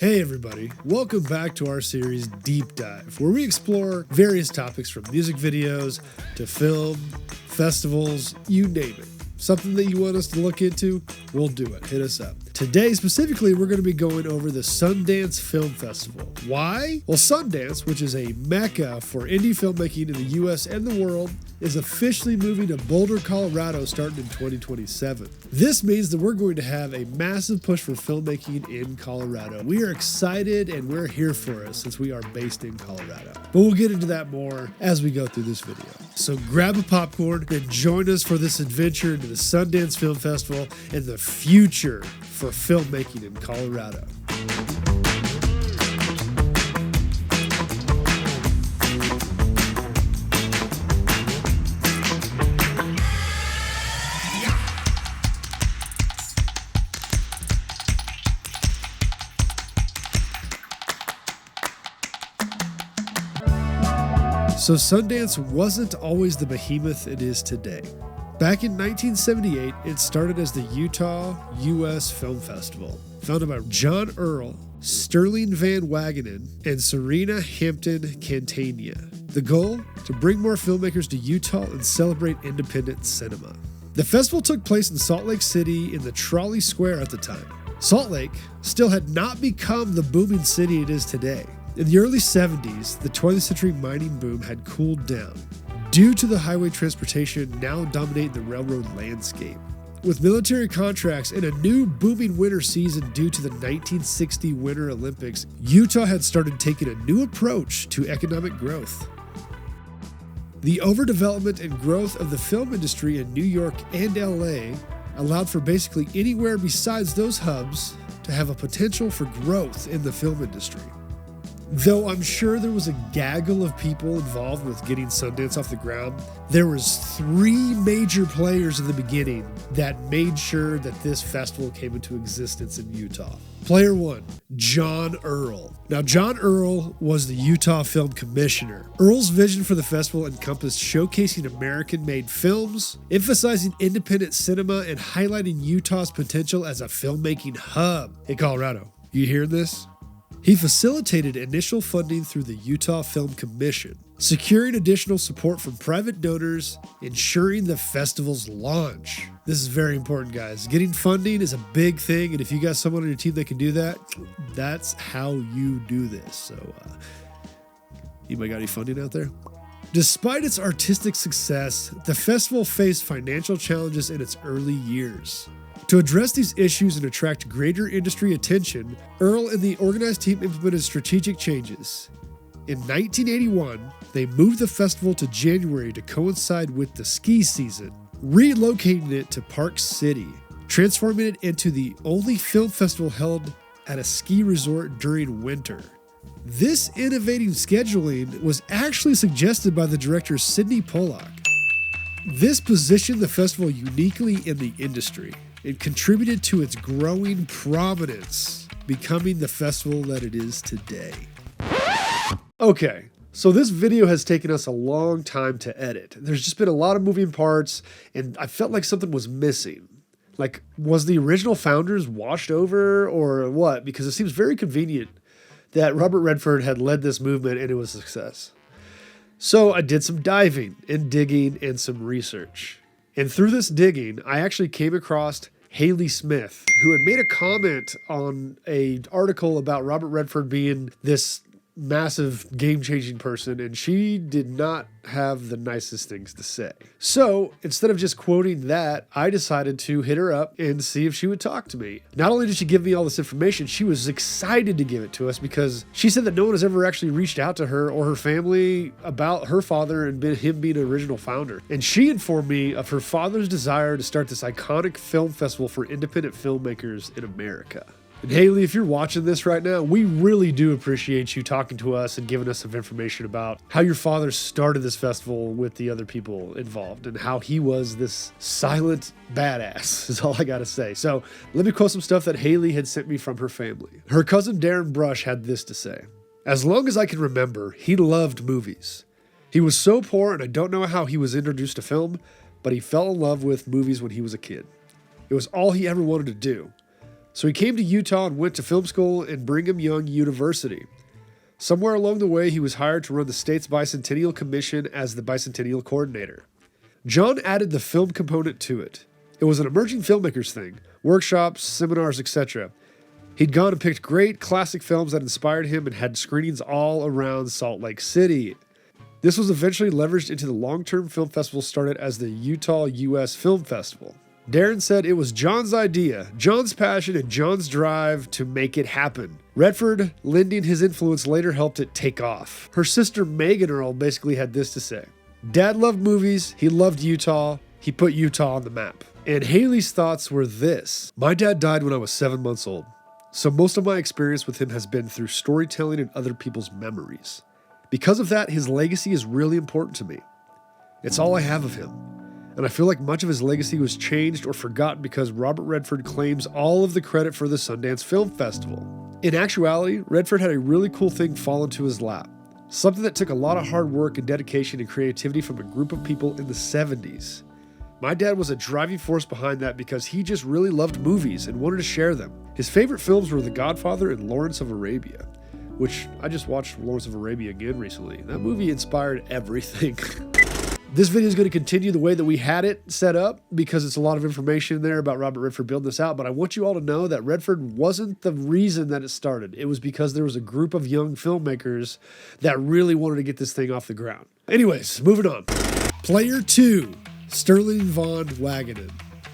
Hey everybody, welcome back to our series Deep Dive, where we explore various topics from music videos to film, festivals, you name it. Something that you want us to look into, we'll do it. Hit us up. Today, specifically, we're going to be going over the Sundance Film Festival. Why? Well, Sundance, which is a mecca for indie filmmaking in the US and the world, is officially moving to Boulder, Colorado starting in 2027. This means that we're going to have a massive push for filmmaking in Colorado. We are excited and we're here for it since we are based in Colorado. But we'll get into that more as we go through this video. So grab a popcorn and join us for this adventure into the Sundance Film Festival and the future for filmmaking in Colorado. So Sundance wasn't always the behemoth it is today. Back in 1978, it started as the Utah U.S. Film Festival, founded by John Earl, Sterling Van Wagenen, and Serena Hampton Cantania. The goal? To bring more filmmakers to Utah and celebrate independent cinema. The festival took place in Salt Lake City in the Trolley Square at the time. Salt Lake still had not become the booming city it is today. In the early 70s, the 20th century mining boom had cooled down due to the highway transportation now dominating the railroad landscape. With military contracts and a new booming winter season due to the 1960 Winter Olympics, Utah had started taking a new approach to economic growth. The overdevelopment and growth of the film industry in New York and LA allowed for basically anywhere besides those hubs to have a potential for growth in the film industry. Though I'm sure there was a gaggle of people involved with getting Sundance off the ground, there was three major players in the beginning that made sure that this festival came into existence in Utah. Player one, John Earl. Now, John Earl was the Utah Film Commissioner. Earl's vision for the festival encompassed showcasing American-made films, emphasizing independent cinema, and highlighting Utah's potential as a filmmaking hub. Hey, Colorado, you hear this? He facilitated initial funding through the Utah Film Commission, securing additional support from private donors, ensuring the festival's launch. This is very important, guys. Getting funding is a big thing, and if you got someone on your team that can do that, that's how you do this. So, anybody got any funding out there? Despite its artistic success, the festival faced financial challenges in its early years. To address these issues and attract greater industry attention, Earl and the organized team implemented strategic changes. In 1981, they moved the festival to January to coincide with the ski season, relocating it to Park City, transforming it into the only film festival held at a ski resort during winter. This innovative scheduling was actually suggested by the director Sidney Pollack. This positioned the festival uniquely in the industry. It contributed to its growing prominence, becoming the festival that it is today. Okay, so this video has taken us a long time to edit. There's just been a lot of moving parts, and I felt like something was missing. Like, was the original founders washed over, or what? Because it seems very convenient that Robert Redford had led this movement and it was a success. So I did some diving and digging and some research. And through this digging, I actually came across Haley Smith, who had made a comment on an article about Robert Redford being this massive game-changing person, and she did not have the nicest things to say. So instead of just quoting that, I decided to hit her up and see if she would talk to me. Not only did she give me all this information, she was excited to give it to us because she said that no one has ever actually reached out to her or her family about her father and him being an original founder. And she informed me of her father's desire to start this iconic film festival for independent filmmakers in America. And Haley, if you're watching this right now, we really do appreciate you talking to us and giving us some information about how your father started this festival with the other people involved and how he was this silent badass, is all I gotta say. So let me quote some stuff that Haley had sent me from her family. Her cousin Darren Brush had this to say. As long as I can remember, he loved movies. He was so poor, and I don't know how he was introduced to film, but he fell in love with movies when he was a kid. It was all he ever wanted to do. So he came to Utah and went to film school in Brigham Young University. Somewhere along the way, he was hired to run the state's Bicentennial Commission as the Bicentennial Coordinator. John added the film component to it. It was an emerging filmmakers thing, workshops, seminars, etc. He'd gone and picked great classic films that inspired him and had screenings all around Salt Lake City. This was eventually leveraged into the long-term film festival started as the Utah U.S. Film Festival. Darren said it was John's idea, John's passion, and John's drive to make it happen. Redford, lending his influence, later helped it take off. Her sister Megan Earl basically had this to say. Dad loved movies, he loved Utah, he put Utah on the map. And Haley's thoughts were this. My dad died when I was 7 months old, so most of my experience with him has been through storytelling and other people's memories. Because of that, his legacy is really important to me. It's all I have of him. And I feel like much of his legacy was changed or forgotten because Robert Redford claims all of the credit for the Sundance Film Festival. In actuality, Redford had a really cool thing fall into his lap. Something that took a lot of hard work and dedication and creativity from a group of people in the 70s. My dad was a driving force behind that because he just really loved movies and wanted to share them. His favorite films were The Godfather and Lawrence of Arabia, which I just watched Lawrence of Arabia again recently. That movie inspired everything. This video is going to continue the way that we had it set up because it's a lot of information there about Robert Redford building this out, but I want you all to know that Redford wasn't the reason that it started. It was because there was a group of young filmmakers that really wanted to get this thing off the ground. Anyways, moving on. Player 2, Sterling Von Wagenen.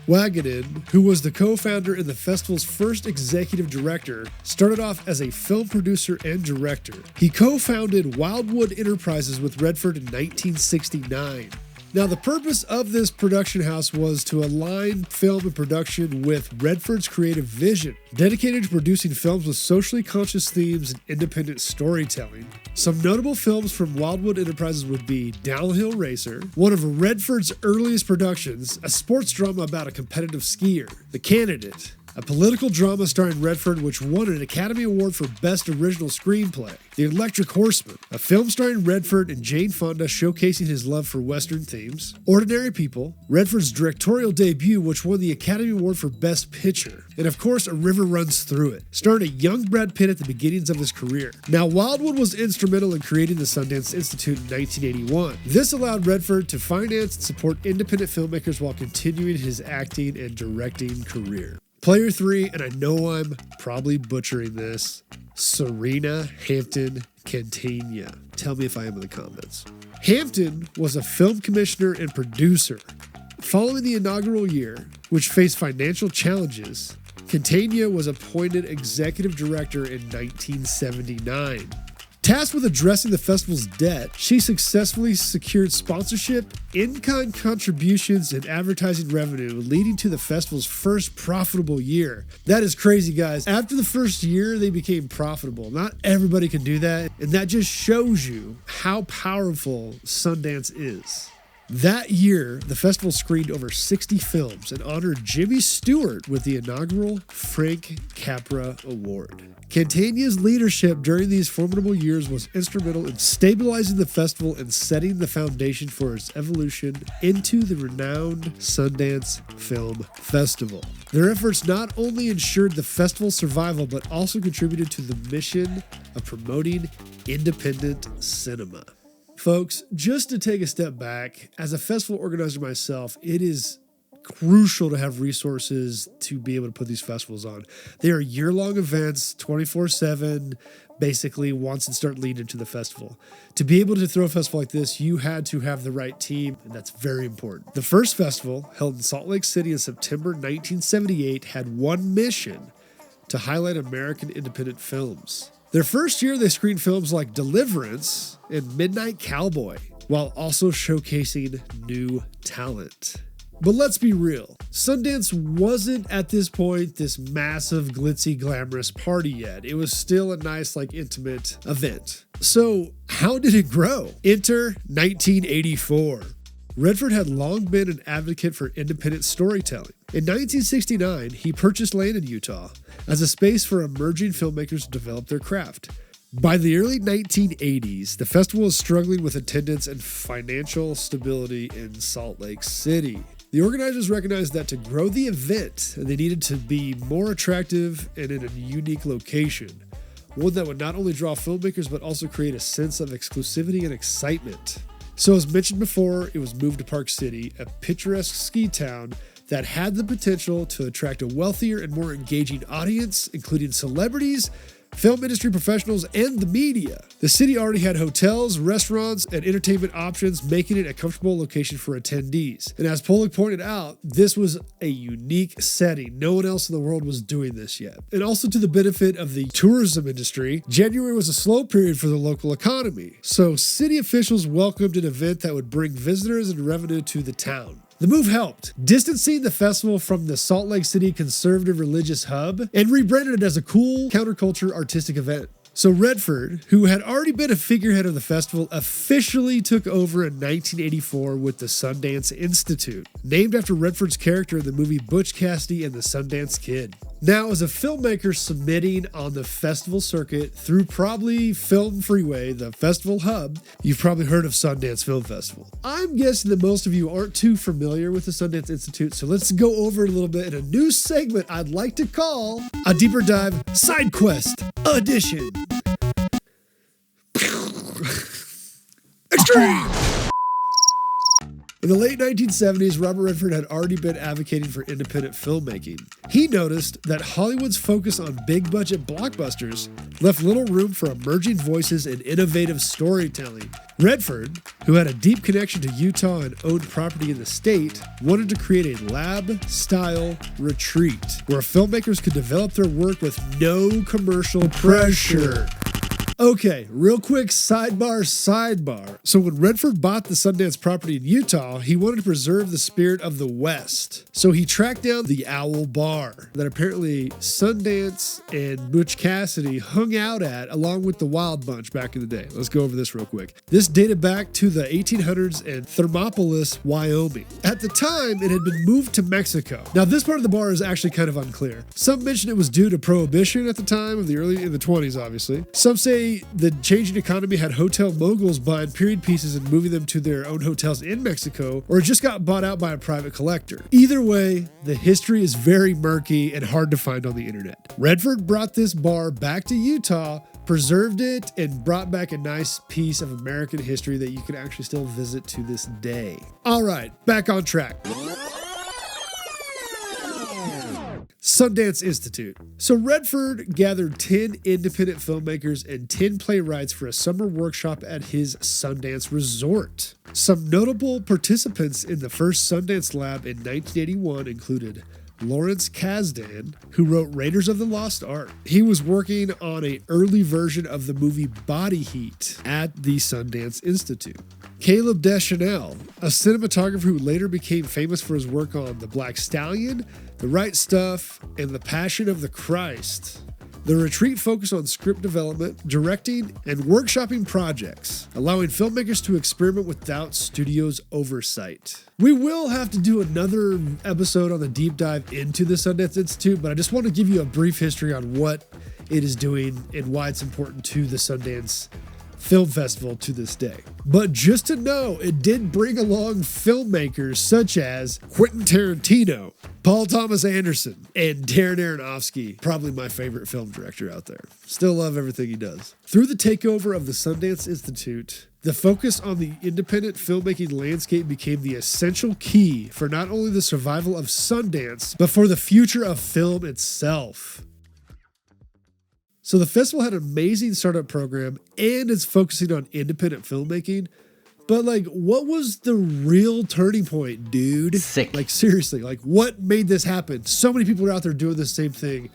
Wagenen, who was the co-founder and the festival's first executive director, started off as a film producer and director. He co-founded Wildwood Enterprises with Redford in 1969. Now, the purpose of this production house was to align film and production with Redford's creative vision, dedicated to producing films with socially conscious themes and independent storytelling. Some notable films from Wildwood Enterprises would be Downhill Racer, one of Redford's earliest productions, a sports drama about a competitive skier, The Candidate, a political drama starring Redford which won an Academy Award for Best Original Screenplay, The Electric Horseman, a film starring Redford and Jane Fonda showcasing his love for Western themes, Ordinary People, Redford's directorial debut which won the Academy Award for Best Picture, and of course A River Runs Through It, starring a young Brad Pitt at the beginnings of his career. Now, Wildwood was instrumental in creating the Sundance Institute in 1981. This allowed Redford to finance and support independent filmmakers while continuing his acting and directing career. Player 3, and I know I'm probably butchering this, Serena Hampton Cantania. Tell me if I am in the comments. Hampton was a film commissioner and producer. Following the inaugural year, which faced financial challenges, Cantania was appointed executive director in 1979. Tasked with addressing the festival's debt, she successfully secured sponsorship, in-kind contributions, and advertising revenue, leading to the festival's first profitable year. That is crazy, guys. After the first year, they became profitable. Not everybody can do that, and that just shows you how powerful Sundance is. That year, the festival screened over 60 films and honored Jimmy Stewart with the inaugural Frank Capra Award. Cantania's leadership during these formidable years was instrumental in stabilizing the festival and setting the foundation for its evolution into the renowned Sundance Film Festival. Their efforts not only ensured the festival's survival, but also contributed to the mission of promoting independent cinema. Folks, just to take a step back, as a festival organizer myself, it is crucial to have resources to be able to put these festivals on. They are year-long events, 24/7, basically once it start leading to the festival. To be able to throw a festival like this, you had to have the right team, and that's very important. The first festival, held in Salt Lake City in September 1978, had one mission: to highlight American independent films. Their first year, they screened films like Deliverance and Midnight Cowboy, while also showcasing new talent. But let's be real, Sundance wasn't at this point this massive, glitzy, glamorous party yet. It was still a nice, intimate event. So how did it grow? Enter 1984. Redford had long been an advocate for independent storytelling. In 1969, he purchased land in Utah as a space for emerging filmmakers to develop their craft. By the early 1980s, the festival was struggling with attendance and financial stability in Salt Lake City. The organizers recognized that to grow the event, they needed to be more attractive and in a unique location. One that would not only draw filmmakers, but also create a sense of exclusivity and excitement. So as mentioned before, it was moved to Park City, a picturesque ski town that had the potential to attract a wealthier and more engaging audience, including celebrities, film industry professionals, and the media. The city already had hotels, restaurants, and entertainment options, making it a comfortable location for attendees. And as Pollack pointed out, this was a unique setting. No one else in the world was doing this yet. And also to the benefit of the tourism industry, January was a slow period for the local economy. So city officials welcomed an event that would bring visitors and revenue to the town. The move helped, distancing the festival from the Salt Lake City conservative religious hub and rebranded it as a cool counterculture artistic event. So Redford, who had already been a figurehead of the festival, officially took over in 1984 with the Sundance Institute, named after Redford's character in the movie Butch Cassidy and the Sundance Kid. Now, as a filmmaker submitting on the festival circuit through probably Film Freeway, the festival hub, you've probably heard of Sundance Film Festival. I'm guessing that most of you aren't too familiar with the Sundance Institute, so let's go over it a little bit in a new segment I'd like to call a deeper dive side quest edition. Extreme! In the late 1970s, Robert Redford had already been advocating for independent filmmaking. He noticed that Hollywood's focus on big-budget blockbusters left little room for emerging voices and innovative storytelling. Redford, who had a deep connection to Utah and owned property in the state, wanted to create a lab-style retreat where filmmakers could develop their work with no commercial pressure. Okay, real quick sidebar. So when Redford bought the Sundance property in Utah, he wanted to preserve the spirit of the West. So he tracked down the Owl Bar that apparently Sundance and Butch Cassidy hung out at along with the Wild Bunch back in the day. Let's go over this real quick. This dated back to the 1800s in Thermopolis, Wyoming. At the time, it had been moved to Mexico. Now this part of the bar is actually kind of unclear. Some mention it was due to prohibition at the time of in the 20s, obviously. Some say the changing economy had hotel moguls buying period pieces and moving them to their own hotels in Mexico, or it just got bought out by a private collector. Either way, the history is very murky and hard to find on the internet. Redford brought this bar back to Utah, preserved it, and brought back a nice piece of American history that you can actually still visit to this day. All right, back on track. Sundance Institute. So Redford gathered 10 independent filmmakers and 10 playwrights for a summer workshop at his Sundance resort. Some notable participants in the first Sundance Lab in 1981 included Lawrence Kasdan, who wrote Raiders of the Lost Ark. He was working on an early version of the movie Body Heat at the Sundance Institute. Caleb Deschanel, a cinematographer who later became famous for his work on The Black Stallion, The Right Stuff, and The Passion of the Christ. The retreat focused on script development, directing, and workshopping projects, allowing filmmakers to experiment without studio's oversight. We will have to do another episode on the deep dive into the Sundance Institute, but I just want to give you a brief history on what it is doing and why it's important to the Sundance Film Festival to this day. But just to know, it did bring along filmmakers such as Quentin Tarantino, Paul Thomas Anderson, and Darren Aronofsky, probably my favorite film director out there. Still love everything he does. Through the takeover of the Sundance Institute, the focus on the independent filmmaking landscape became the essential key for not only the survival of Sundance, but for the future of film itself. So the festival had an amazing startup program and it's focusing on independent filmmaking. But what was the real turning point, dude? Sick. Seriously, what made this happen? So many people are out there doing the same thing.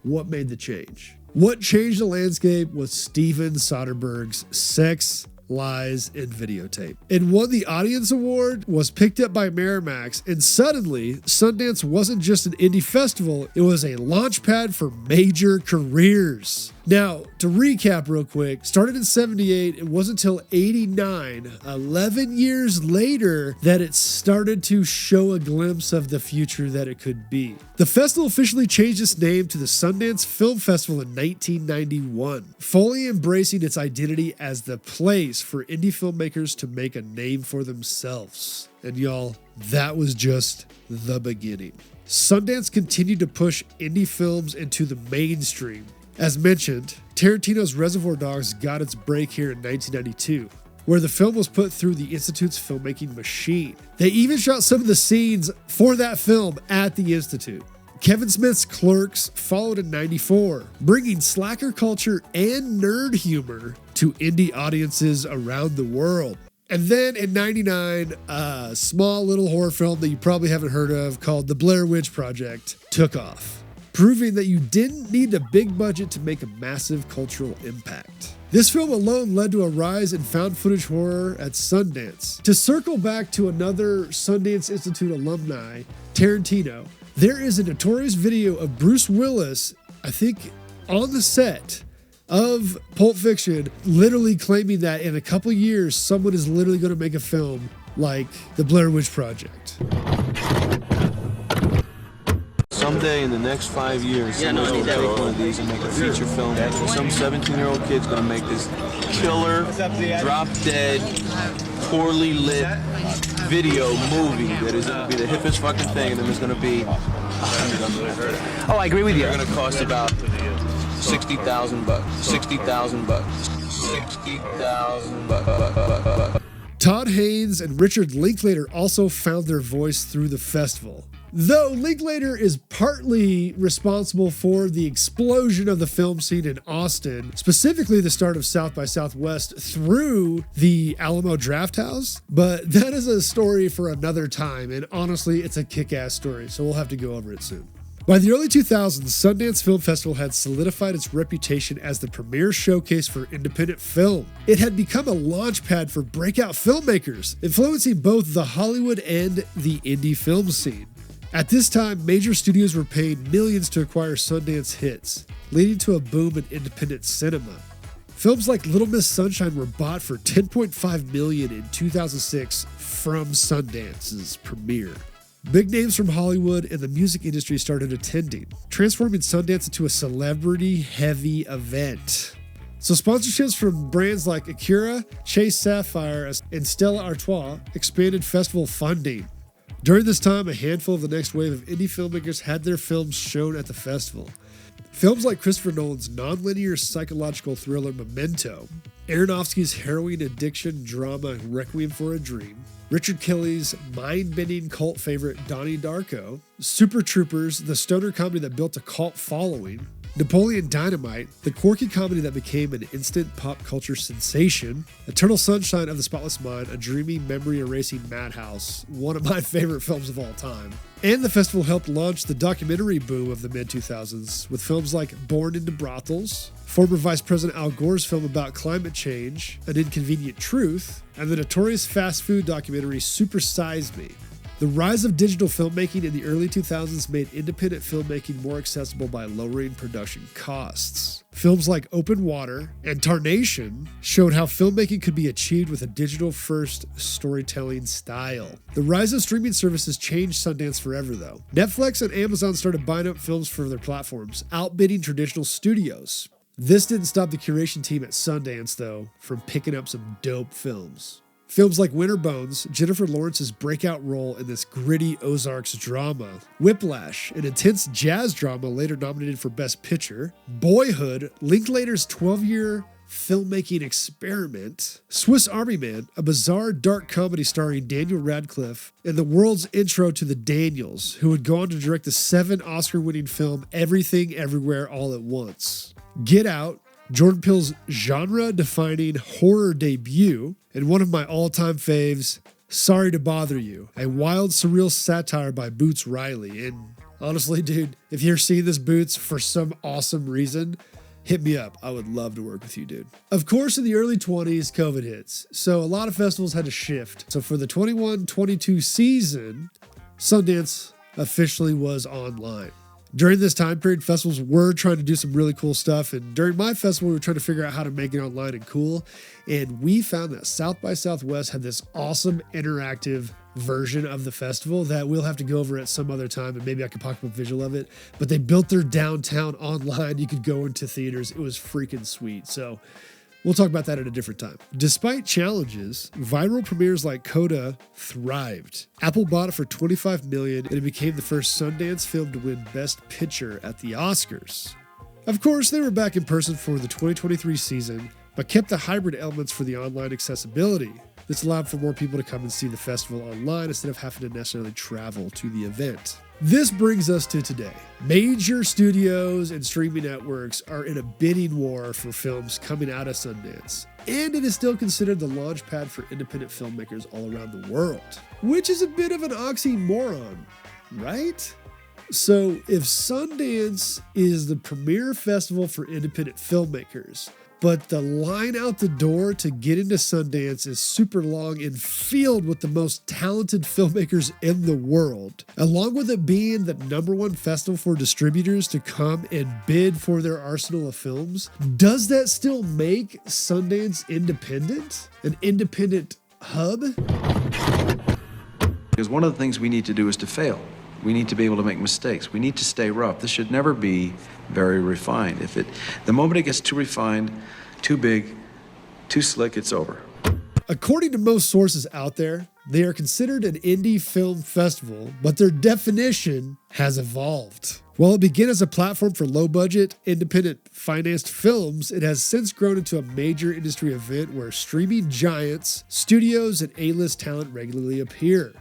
What made the change? What changed the landscape was Steven Soderbergh's Sex, Lies, and Videotape. And won the Audience Award, was picked up by Miramax, and suddenly, Sundance wasn't just an indie festival, it was a launch pad for major careers. Now, to recap real quick, started in 78, it wasn't until 89, 11 years later, that it started to show a glimpse of the future that it could be. The festival officially changed its name to the Sundance Film Festival in 1991, fully embracing its identity as the place for indie filmmakers to make a name for themselves. And y'all, that was just the beginning. Sundance continued to push indie films into the mainstream. As mentioned, Tarantino's Reservoir Dogs got its break here in 1992, where the film was put through the Institute's filmmaking machine. They even shot some of the scenes for that film at the Institute. Kevin Smith's Clerks followed in 94, bringing slacker culture and nerd humor to indie audiences around the world. And then in 99, a small little horror film that you probably haven't heard of called The Blair Witch Project took off, proving that you didn't need a big budget to make a massive cultural impact. This film alone led to a rise in found footage horror at Sundance. To circle back to another Sundance Institute alumni, Tarantino, there is a notorious video of Bruce Willis, I think, on the set of Pulp Fiction, literally claiming that in a couple years, someone is literally going to make a film like The Blair Witch Project. Someday in the next 5 years, someone's going to take one of these and make a feature film. Some 17-year-old kid's going to make this killer, drop-dead, poorly lit video movie that is going to be the hippest fucking thing, and then there's going to be... Oh, I agree with you. They're going to cost about $60,000. $60,000. Todd Haynes and Richard Linklater also found their voice through the festival. Though Linklater is partly responsible for the explosion of the film scene in Austin, specifically the start of South by Southwest through the Alamo Drafthouse, but that is a story for another time, and honestly, it's a kick-ass story, so we'll have to go over it soon. By the early 2000s, Sundance Film Festival had solidified its reputation as the premier showcase for independent film. It had become a launchpad for breakout filmmakers, influencing both the Hollywood and the indie film scene. At this time, major studios were paid millions to acquire Sundance hits, leading to a boom in independent cinema. Films like Little Miss Sunshine were bought for $10.5 million in 2006 from Sundance's premiere. Big names from Hollywood and the music industry started attending, transforming Sundance into a celebrity-heavy event. So sponsorships from brands like Acura, Chase Sapphire, and Stella Artois expanded festival funding. During this time, a handful of the next wave of indie filmmakers had their films shown at the festival. Films like Christopher Nolan's nonlinear psychological thriller Memento, Aronofsky's harrowing addiction drama Requiem for a Dream, Richard Kelly's mind-bending cult favorite Donnie Darko, Super Troopers, the stoner comedy that built a cult following, Napoleon Dynamite, the quirky comedy that became an instant pop culture sensation, Eternal Sunshine of the Spotless Mind, a dreamy, memory-erasing madhouse, one of my favorite films of all time. And the festival helped launch the documentary boom of the mid-2000s with films like Born into Brothels, former Vice President Al Gore's film about climate change, An Inconvenient Truth, and the notorious fast food documentary Super Size Me. The rise of digital filmmaking in the early 2000s made independent filmmaking more accessible by lowering production costs. Films like Open Water and Tarnation showed how filmmaking could be achieved with a digital-first storytelling style. The rise of streaming services changed Sundance forever, though. Netflix and Amazon started buying up films for their platforms, outbidding traditional studios. This didn't stop the curation team at Sundance, though, from picking up some dope films. Films like Winter Bones, Jennifer Lawrence's breakout role in this gritty Ozarks drama, Whiplash, an intense jazz drama later nominated for Best Picture, Boyhood, Linklater's 12-year filmmaking experiment, Swiss Army Man, a bizarre dark comedy starring Daniel Radcliffe, and the world's intro to the Daniels, who would go on to direct the 7 Oscar-winning film Everything Everywhere All at Once. Get Out, Jordan Peele's genre-defining horror debut, and one of my all-time faves, Sorry to Bother You, a wild, surreal satire by Boots Riley. And honestly, dude, if you're seeing this, Boots, for some awesome reason, hit me up. I would love to work with you, dude. Of course, in the early 20s, COVID hits, so a lot of festivals had to shift. So for the 21-22 season, Sundance officially was online. During this time period, festivals were trying to do some really cool stuff, and during my festival, we were trying to figure out how to make it online and cool, and we found that South by Southwest had this awesome interactive version of the festival that we'll have to go over at some other time, and maybe I could pop up a visual of it, but they built their downtown online. You could go into theaters. It was freaking sweet. So We'll talk about that at a different time. Despite challenges, viral premieres like Coda thrived. Apple bought it for $25 million, and it became the first Sundance film to win Best Picture at the Oscars. Of course, they were back in person for the 2023 season, but kept the hybrid elements for the online accessibility. This allowed for more people to come and see the festival online instead of having to necessarily travel to the event. This brings us to today. Major studios and streaming networks are in a bidding war for films coming out of Sundance, and it is still considered the launch pad for independent filmmakers all around the world, which is a bit of an oxymoron, right? So if Sundance is the premier festival for independent filmmakers, but the line out the door to get into Sundance is super long and filled with the most talented filmmakers in the world, along with it being the #1 festival for distributors to come and bid for their arsenal of films, does that still make Sundance independent? An independent hub? Because one of the things we need to do is to fail. We need to be able to make mistakes. We need to stay rough. This should never be very refined. The moment it gets too refined, too big, too slick, it's over. According to most sources out there, they are considered an indie film festival, but their definition has evolved. While it began as a platform for low-budget, independent financed films, it has since grown into a major industry event where streaming giants, studios, and A-list talent regularly appear.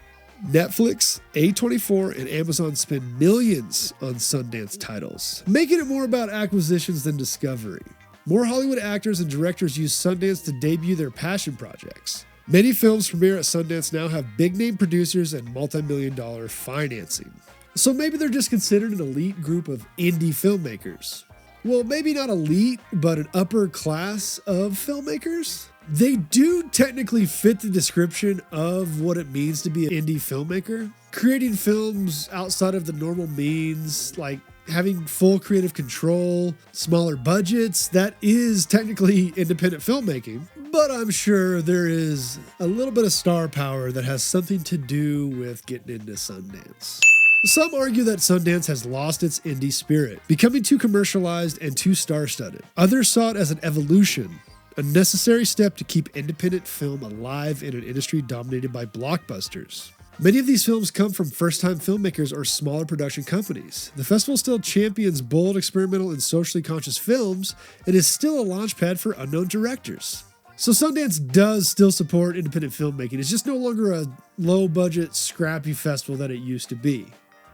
Netflix, A24, and Amazon spend millions on Sundance titles, making it more about acquisitions than discovery. More Hollywood actors and directors use Sundance to debut their passion projects. Many films premiere at Sundance now have big-name producers and multi-million-dollar financing. So maybe they're just considered an elite group of indie filmmakers. Well, maybe not elite, but an upper class of filmmakers? They do technically fit the description of what it means to be an indie filmmaker. Creating films outside of the normal means, like having full creative control, smaller budgets, that is technically independent filmmaking. But I'm sure there is a little bit of star power that has something to do with getting into Sundance. Some argue that Sundance has lost its indie spirit, becoming too commercialized and too star-studded. Others saw it as an evolution, a necessary step to keep independent film alive in an industry dominated by blockbusters. Many of these films come from first-time filmmakers or smaller production companies. The festival still champions bold, experimental, and socially conscious films, and is still a launchpad for unknown directors. So Sundance does still support independent filmmaking. It's just no longer a low-budget, scrappy festival that it used to be.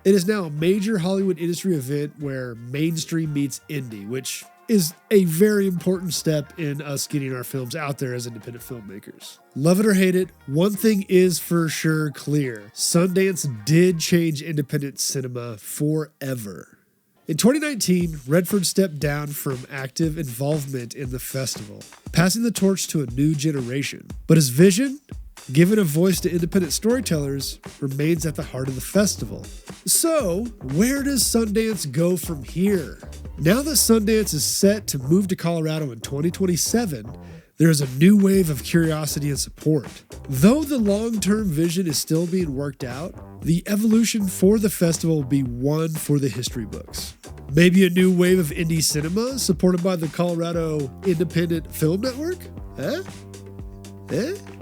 It is now a major Hollywood industry event where mainstream meets indie, which is a very important step in us getting our films out there as independent filmmakers. Love it or hate it, one thing is for sure clear. Sundance did change independent cinema forever. In 2019, Redford stepped down from active involvement in the festival, passing the torch to a new generation. But his vision, giving a voice to independent storytellers, remains at the heart of the festival. So, where does Sundance go from here? Now that Sundance is set to move to Colorado in 2027, there is a new wave of curiosity and support. Though the long-term vision is still being worked out, the evolution for the festival will be one for the history books. Maybe a new wave of indie cinema supported by the Colorado Independent Film Network?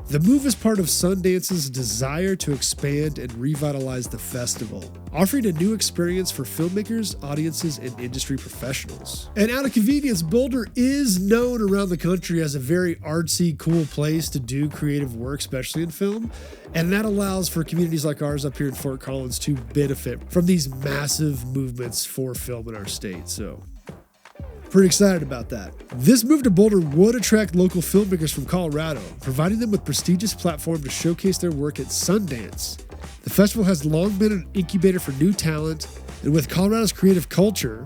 The move is part of Sundance's desire to expand and revitalize the festival, offering a new experience for filmmakers, audiences, and industry professionals. And out of convenience, Boulder is known around the country as a very artsy, cool place to do creative work, especially in film. And that allows for communities like ours up here in Fort Collins to benefit from these massive movements for film in our state. So, pretty excited about that. This move to Boulder would attract local filmmakers from Colorado, providing them with a prestigious platform to showcase their work at Sundance. The festival has long been an incubator for new talent, and with Colorado's creative culture,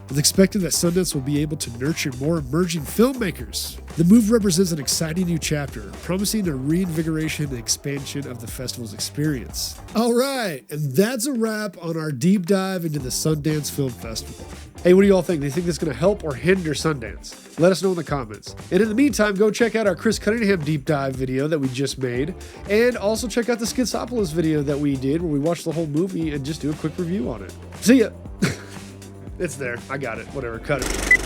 it's expected that Sundance will be able to nurture more emerging filmmakers. The move represents an exciting new chapter, promising a reinvigoration and expansion of the festival's experience. All right, and that's a wrap on our deep dive into the Sundance Film Festival. Hey, what do you all think? Do you think this is going to help or hinder Sundance? Let us know in the comments. And in the meantime, go check out our Chris Cunningham deep dive video that we just made. And also check out the Schizopolis video that we did where we watched the whole movie and just do a quick review on it. See ya. It's there. I got it. Whatever. Cut it.